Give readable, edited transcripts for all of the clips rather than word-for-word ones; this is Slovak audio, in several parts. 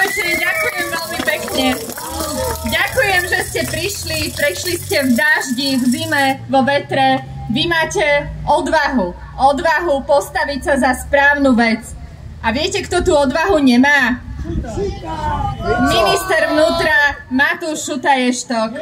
večer, ďakujem veľmi pekne. Ďakujem, že ste prešli ste v daždi, v zime, vo vetre. Vy máte odvahu postaviť sa za správnu vec. A viete, kto tú odvahu nemá? Minister vnútra Matúš Šutaj-Eštok.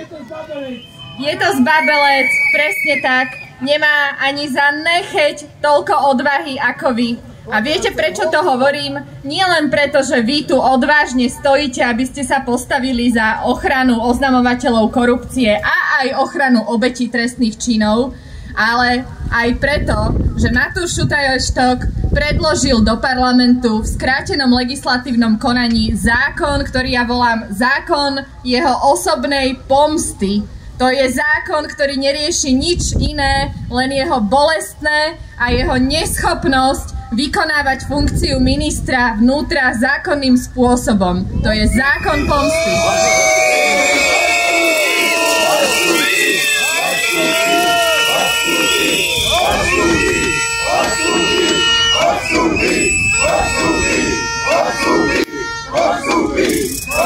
Je to zbabelec, presne tak. Nemá ani za necheť toľko odvahy ako vy. A viete, prečo to hovorím? Nie len preto, že vy tu odvážne stojíte, aby ste sa postavili za ochranu oznamovateľov korupcie a aj ochranu obetí trestných činov, ale aj preto, že Matúš Šutaj-Eštok predložil do parlamentu v skrátenom legislatívnom konaní zákon, ktorý ja volám zákon jeho osobnej pomsty. To je zákon, ktorý nerieši nič iné, len jeho bolestné a jeho neschopnosť vykonávať funkciu ministra vnútra zákonným spôsobom. To je zákon pomsty.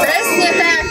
Presne tak.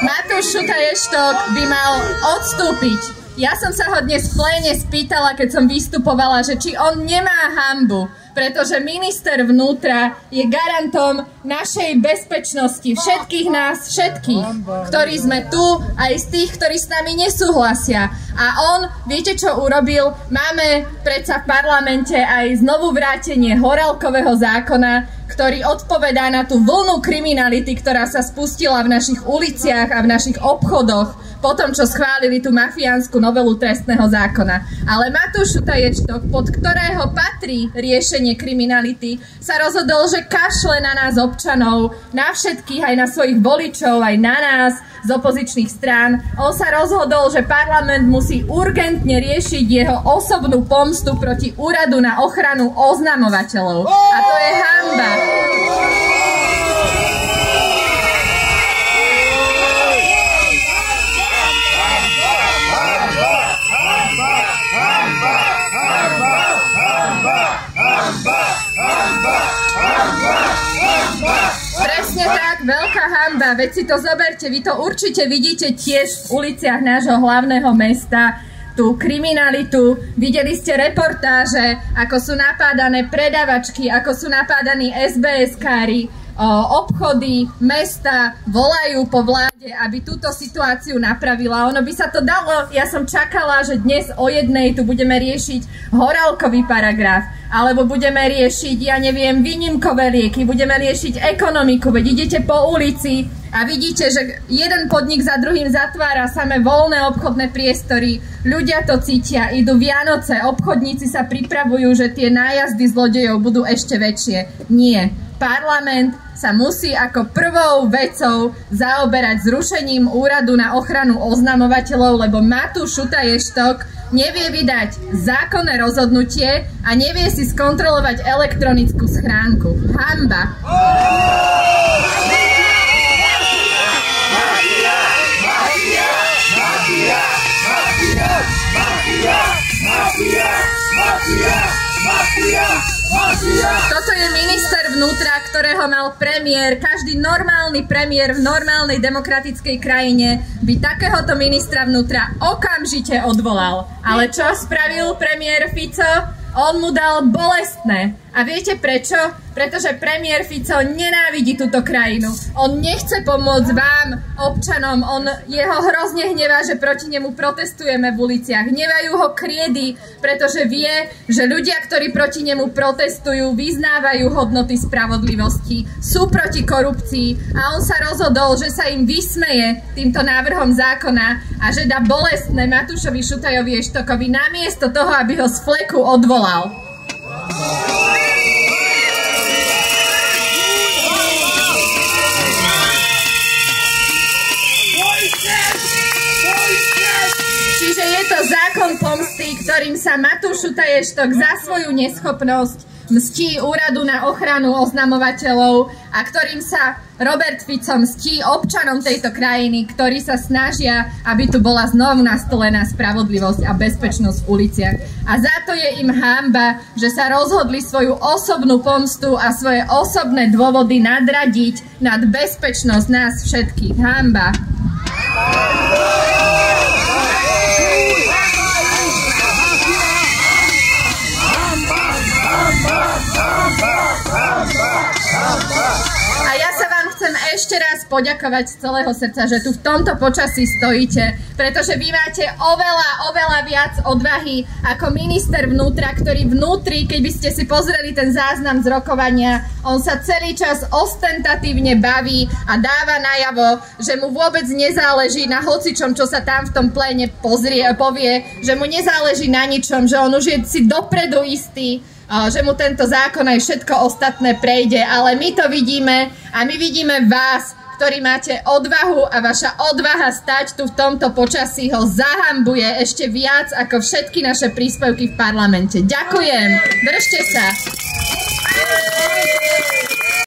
Matúš Šutaj-Eštok by mal odstúpiť. Ja som sa ho dnes v pléne spýtala, keď som vystupovala, že či on nemá hanbu, pretože minister vnútra je garantom našej bezpečnosti, všetkých nás, všetkých, ktorí sme tu, aj z tých, ktorí s nami nesúhlasia. A on, viete čo urobil? Máme predsa v parlamente aj znovu vrátenie Horálkového zákona, ktorý odpovedá na tú vlnu kriminality, ktorá sa spustila v našich uliciach a v našich obchodoch, po tom, čo schválili tú mafiánsku novelu trestného zákona. Ale Matúš Šutaj-Eštok, pod ktorého patrí riešenie kriminality, sa rozhodol, že kašle na nás občanov, na všetkých, aj na svojich voličov, aj na nás z opozičných strán. On sa rozhodol, že parlament musí urgentne riešiť jeho osobnú pomstu proti úradu na ochranu oznamovateľov. A to je hanba. Presne tak, veľká hanba, veď si to zoberte, vy to určite vidíte tiež v uliciach nášho hlavného mesta, tú kriminalitu, videli ste reportáže, ako sú napádané predavačky, ako sú napádaní SBS-kári, obchody, mesta volajú po vláde, aby túto situáciu napravila. Ono by sa to dalo, ja som čakala, že dnes o 1:00 tu budeme riešiť Horálkový paragraf, alebo budeme riešiť, ja neviem, výnimkové lieky, budeme riešiť ekonomiku, veď idete po ulici a vidíte, že jeden podnik za druhým zatvára samé voľné obchodné priestory, ľudia to cítia, idú Vianoce, obchodníci sa pripravujú, že tie nájazdy zlodejov budú ešte väčšie. Nie. Parlament sa musí ako prvou vecou zaoberať zrušením úradu na ochranu oznamovateľov, lebo Matúš Šutaj-Eštok nevie vydať zákonné rozhodnutie a nevie si skontrolovať elektronickú schránku. Hanba! Toto je minister vnútra, ktorého mal premiér. Každý normálny premiér v normálnej demokratickej krajine by takéhoto ministra vnútra okamžite odvolal. Ale čo spravil premiér Fico? On mu dal bolestné. A viete prečo? Pretože premiér Fico nenávidí túto krajinu. On nechce pomôcť vám, občanom. Jeho hrozne hnevá, že proti nemu protestujeme v uliciach. Hnevajú ho kriedy, pretože vie, že ľudia, ktorí proti nemu protestujú, vyznávajú hodnoty spravodlivosti, sú proti korupcii a on sa rozhodol, že sa im vysmeje týmto návrhom zákona a že dá bolestné Matúšovi Šutaj-Eštokovi namiesto toho, aby ho z fleku odvolal. Čiže je to zákon pomsty, ktorým sa Matúš Šutaj-Eštok za svoju neschopnosť mstí Úradu na ochranu oznamovateľov a ktorým sa Robert Fico mstí občanom tejto krajiny, ktorí sa snažia, aby tu bola znovu nastolená spravodlivosť a bezpečnosť v uliciach. A za to je im hanba, že sa rozhodli svoju osobnú pomstu a svoje osobné dôvody nadradiť nad bezpečnosť nás všetkých. Hanba. A ja sa vám chcem ešte raz poďakovať z celého srdca, že tu v tomto počasí stojíte, pretože vy máte oveľa viac odvahy ako minister vnútra, ktorý vnútri, keď by ste si pozreli ten záznam z rokovania, on sa celý čas ostentatívne baví a dáva najavo, že mu vôbec nezáleží na hocičom, čo sa tam v tom pléne povie, že mu nezáleží na ničom, že on už je si dopredu istý, že mu tento zákon aj všetko ostatné prejde, ale my to vidíme a my vidíme vás, ktorí máte odvahu a vaša odvaha stať tu v tomto počasí ho zahambuje ešte viac ako všetky naše príspevky v parlamente. Ďakujem, držte sa.